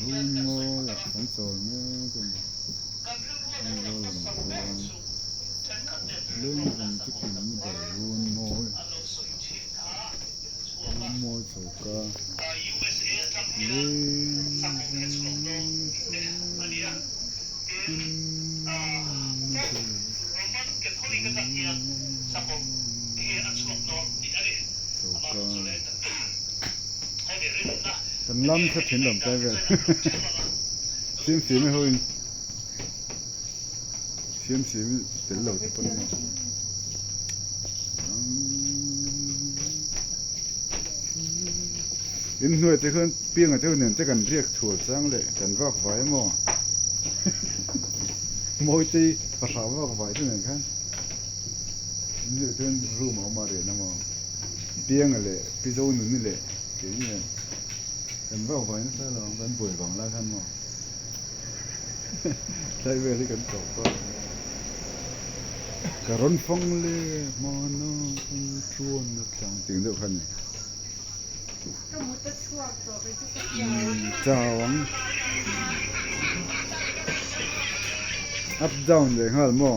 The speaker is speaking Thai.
un mo kan sol me kan ni lo lo ko lưng kan ti kin ni ba un mo so kaกันล้ำสักถึงลำใจเวลเสียไม่หุ่นเสียเดี๋ยวเราจะปนมาอินหน่วยจะขึ้นเปียงอ่ะเจ้าเนี่ยจะกันเรียกถั่วจังเลยกันว่าไว้หม้อโมยตีภาษาว่าไว้ที่ไหนครับนี่เจ้ารู้มามาเรียนนะหม้อเปียงอะไรพี่เจ้าหนุ่มนี่แหละเกี่ยนี่กันว่าไว้นั่นใช่หรอกันป่วยของแล้วท่านหม้อใช้เวลากันจบก็กระร้อนฟงเลยมอน้องชวนนักสังถึงเดียวกันจ้าวงอัพดาวน์เลยฮะหม้อ